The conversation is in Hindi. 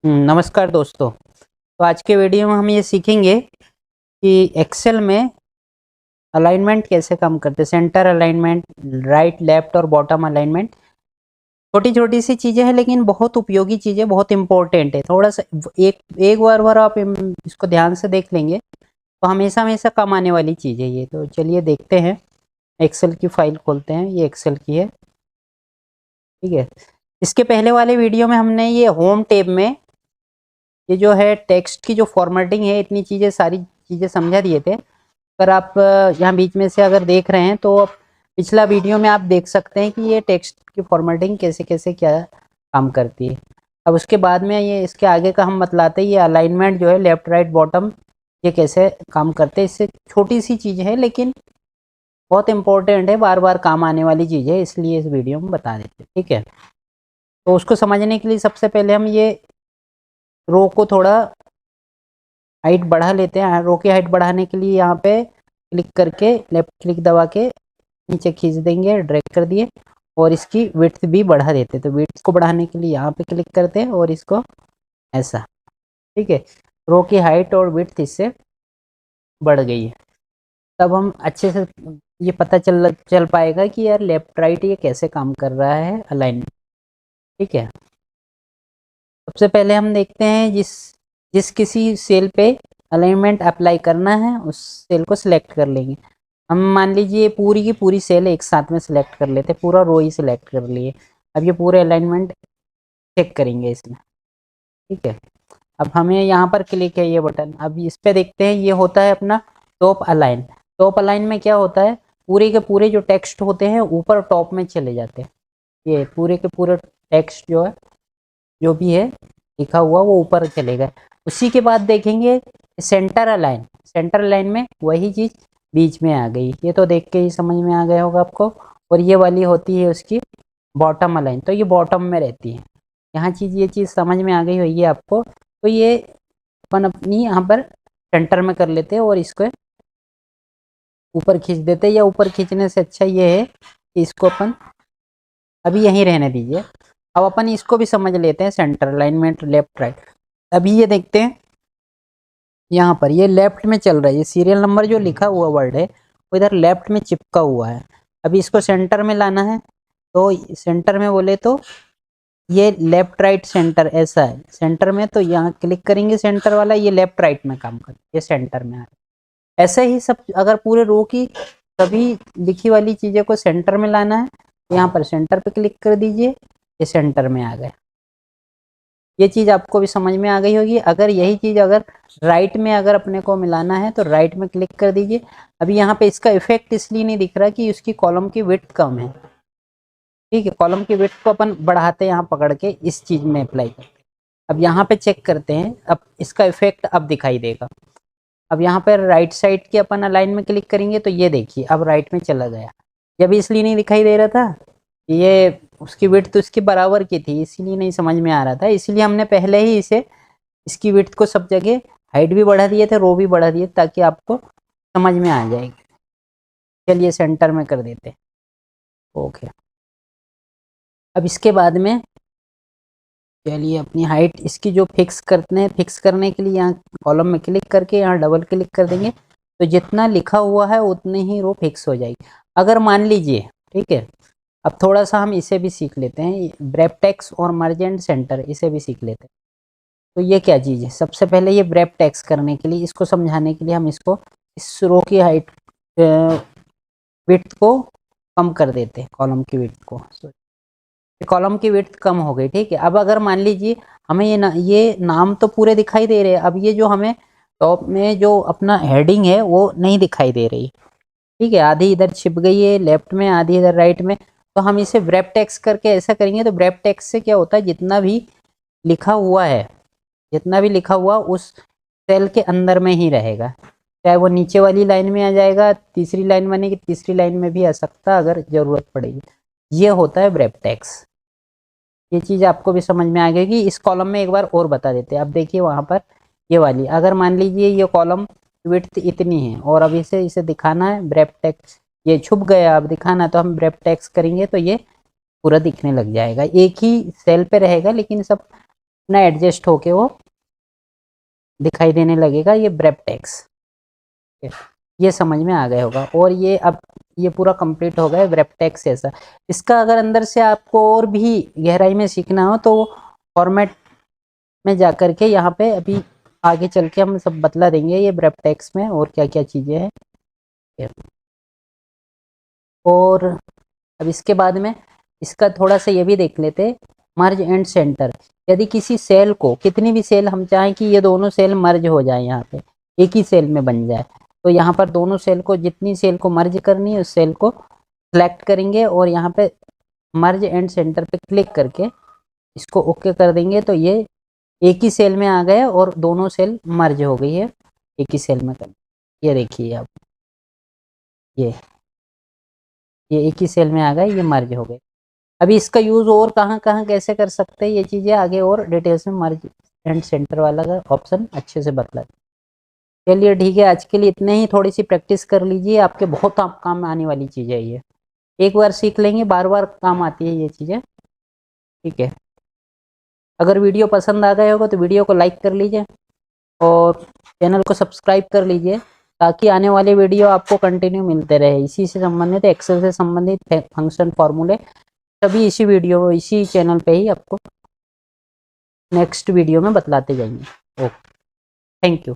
नमस्कार दोस्तों। तो आज के वीडियो में हम ये सीखेंगे कि एक्सेल में अलाइनमेंट कैसे काम करते हैं। सेंटर अलाइनमेंट, राइट लेफ्ट और बॉटम अलाइनमेंट। छोटी छोटी सी चीज़ें हैं लेकिन बहुत उपयोगी चीज़ें, बहुत इंपॉर्टेंट है। थोड़ा सा एक एक बार आप इसको ध्यान से देख लेंगे तो हमेशा हमेशा काम आने वाली चीज़ है ये। तो चलिए देखते हैं। एक्सेल की फाइल खोलते हैं, ये एक्सेल की है, ठीक है। इसके पहले वाले वीडियो में हमने ये होम टैब में ये जो है टेक्स्ट की जो फॉर्मेटिंग है, इतनी चीज़ें सारी चीज़ें समझा दिए थे। अगर आप यहाँ बीच में से अगर देख रहे हैं तो पिछला वीडियो में आप देख सकते हैं कि ये टेक्स्ट की फॉर्मेटिंग कैसे कैसे क्या काम करती है। अब उसके बाद में ये इसके आगे का हम बतलाते हैं, ये अलाइनमेंट जो है लेफ्ट राइट बॉटम, ये कैसे काम करते हैं। इससे छोटी सी चीज़ है लेकिन बहुत इंपॉर्टेंट है, बार बार काम आने वाली चीज़ है, इसलिए इस वीडियो में बता देते हैं, ठीक है। तो उसको समझने के लिए सबसे पहले हम ये रो को थोड़ा हाइट बढ़ा लेते हैं। रो की हाइट बढ़ाने के लिए यहाँ पे क्लिक करके, लेफ्ट क्लिक दबा के नीचे खींच देंगे, ड्रैग कर दिए, और इसकी विड्थ भी बढ़ा देते। तो विड्थ को बढ़ाने के लिए यहाँ पे क्लिक करते हैं और इसको ऐसा, ठीक है। रो की हाइट और विड्थ इससे बढ़ गई है। तब हम अच्छे से ये पता चल पाएगा कि यार लेफ्ट राइट ये कैसे काम कर रहा है अलाइनमेंट, ठीक है। सबसे पहले हम देखते हैं जिस जिस किसी सेल पे अलाइनमेंट अप्लाई करना है उस सेल को सिलेक्ट कर लेंगे। हम मान लीजिए पूरी की पूरी सेल एक साथ में सिलेक्ट कर लेते, पूरा रो ही सिलेक्ट कर लिए। अब ये पूरे अलाइनमेंट चेक करेंगे इसमें, ठीक है। अब हमें यहाँ पर क्लिक है ये बटन, अब इस पे देखते हैं, ये होता है अपना टॉप अलाइन। टॉप अलाइन में क्या होता है, पूरे के पूरे जो टेक्स्ट होते हैं ऊपर टॉप में चले जाते हैं। ये पूरे के पूरे टेक्स्ट जो है, जो भी है लिखा हुआ, वो ऊपर चलेगा। उसी के बाद देखेंगे सेंटर अलाइन। सेंटर अलाइन में वही चीज़ बीच में आ गई, ये तो देख के ही समझ में आ गया होगा आपको। और ये वाली होती है उसकी बॉटम अलाइन, तो ये बॉटम में रहती है। यहाँ ये चीज़ समझ में आ गई होगी आपको। तो ये अपन अपनी यहाँ पर सेंटर में कर लेते हैं और इसको ऊपर खींच देते हैं। या ऊपर खींचने से अच्छा ये है कि इसको अपन अभी यहीं रहने दीजिए। अब अपन इसको भी समझ लेते हैं, सेंटर अलाइनमेंट लेफ्ट राइट। अभी ये देखते हैं यहाँ पर ये लेफ्ट में चल रहा है, ये सीरियल नंबर जो लिखा हुआ वर्ड है वो इधर लेफ्ट में चिपका हुआ है। अभी इसको सेंटर में लाना है, तो सेंटर में बोले तो ये लेफ्ट राइट सेंटर ऐसा है। सेंटर में तो यहाँ क्लिक करेंगे सेंटर वाला, ये लेफ्ट राइट में काम कर, ये सेंटर में आ रहा है। ऐसे ही सब अगर पूरे रो की सभी लिखी वाली चीज़ें को सेंटर में लाना है, यहाँ पर सेंटर पे क्लिक कर दीजिए, ये सेंटर में आ गया। ये चीज़ आपको भी समझ में आ गई होगी। अगर यही चीज़ अगर राइट में अगर अपने को मिलाना है तो राइट में क्लिक कर दीजिए। अभी यहाँ पे इसका इफेक्ट इसलिए नहीं दिख रहा कि उसकी कॉलम की विड्थ कम है, ठीक है। कॉलम की विड्थ को अपन बढ़ाते हैं यहाँ पकड़ के, इस चीज़ में अप्लाई करते हैं। अब यहाँ पे चेक करते हैं, अब इसका इफेक्ट अब दिखाई देगा। अब यहाँ पर राइट साइड के अपन अलाइन में क्लिक करेंगे तो ये देखिए अब राइट में चला गया। जब इसलिए नहीं दिखाई दे रहा था, ये उसकी विड्थ तो इसकी बराबर की थी, इसीलिए नहीं समझ में आ रहा था। इसलिए हमने पहले ही इसे इसकी विड्थ को सब जगह हाइट भी बढ़ा दिए थे, रो भी बढ़ा दिए, ताकि आपको समझ में आ जाएगी। चलिए सेंटर में कर देते, ओके। अब इसके बाद में चलिए अपनी हाइट इसकी जो फिक्स करते हैं, फिक्स करने के लिए यहाँ कॉलम में क्लिक करके यहाँ डबल क्लिक कर देंगे, तो जितना लिखा हुआ है उतनी ही रो फिक्स हो जाएगी। अगर मान लीजिए, ठीक है, अब थोड़ा सा हम इसे भी सीख लेते हैं, ब्रेपटेक्स और मर्ज एंड सेंटर, इसे भी सीख लेते हैं। तो ये क्या चीज़ है, सबसे पहले ये ब्रेपटेक्स करने के लिए, इसको समझाने के लिए हम इसको इस रो की हाइट विड्थ को कम कर देते हैं, कॉलम की विड्थ को। कॉलम की विड्थ कम हो गई, ठीक है। अब अगर मान लीजिए हमें ये नाम तो पूरे दिखाई दे रहे हैं, अब ये जो हमें टॉप में जो अपना हेडिंग है वो नहीं दिखाई दे रही, ठीक है। आधी इधर छिप गई है लेफ्ट में, आधी इधर राइट में। तो हम इसे ब्रेप टेक्स्ट करके ऐसा करेंगे, तो ब्रेप टेक्स्ट से क्या होता है, जितना भी लिखा हुआ है, जितना भी लिखा हुआ उस सेल के अंदर में ही रहेगा। चाहे वो नीचे वाली लाइन में आ जाएगा, तीसरी लाइन बनेगी, तीसरी लाइन में भी आ सकता अगर जरूरत पड़ेगी। ये होता है ब्रेप टेक्स्ट। ये चीज़ आपको भी समझ में आ गई कि इस कॉलम में एक बार और बता देते हैं। अब देखिए वहाँ पर ये वाली, अगर मान लीजिए ये कॉलम विड्थ इतनी है और अब इसे दिखाना है ब्रेप टेक्स्ट, ये छुप गया, अब दिखाना है तो हम ब्रेप टेक्स्ट करेंगे तो ये पूरा दिखने लग जाएगा। एक ही सेल पे रहेगा लेकिन सब ना एडजस्ट होके वो दिखाई देने लगेगा, ये ब्रेप टेक्स्ट। ये समझ में आ गया होगा। और ये अब ये पूरा कंप्लीट हो गया ब्रेप टेक्स्ट ऐसा। इसका अगर अंदर से आपको और भी गहराई में सीखना हो तो फॉर्मेट में जा करके यहाँ पे अभी आगे चल के हम सब बतला देंगे ये ब्रेप टेक्स्ट में और क्या क्या चीज़ें हैं। और अब इसके बाद में इसका थोड़ा सा ये भी देख लेते, मर्ज एंड सेंटर। यदि किसी सेल को, कितनी भी सेल हम चाहें कि ये दोनों सेल मर्ज हो जाए, यहाँ पे एक ही सेल में बन जाए, तो यहाँ पर दोनों सेल को, जितनी सेल को मर्ज करनी है उस सेल को सिलेक्ट करेंगे और यहाँ पे मर्ज एंड सेंटर पे क्लिक करके इसको ओके कर देंगे, तो ये एक ही सेल में आ गए और दोनों सेल मर्ज हो गई है एक ही सेल में कर। ये देखिए आप, ये एक ही सेल में आ गए, ये मर्ज हो गए। अभी इसका यूज़ और कहाँ कहाँ कैसे कर सकते हैं ये चीज़ें आगे और डिटेल्स में मर्ज एंड सेंटर वाला का ऑप्शन अच्छे से बतला। चलिए ठीक है, आज के लिए इतने ही। थोड़ी सी प्रैक्टिस कर लीजिए, आपके बहुत काम आने वाली चीज़ है ये। एक बार सीख लेंगे बार बार काम आती है ये चीज़ें। ठीक है, अगर वीडियो पसंद आ गया होगा तो वीडियो को लाइक कर लीजिए और चैनल को सब्सक्राइब कर लीजिए, ताकि आने वाले वीडियो आपको कंटिन्यू मिलते रहे। इसी से संबंधित, एक्सेल से संबंधित फंक्शन फार्मूले सभी इसी वीडियो, इसी चैनल पे ही आपको नेक्स्ट वीडियो में बतलाते जाएंगे। Okay, thank you.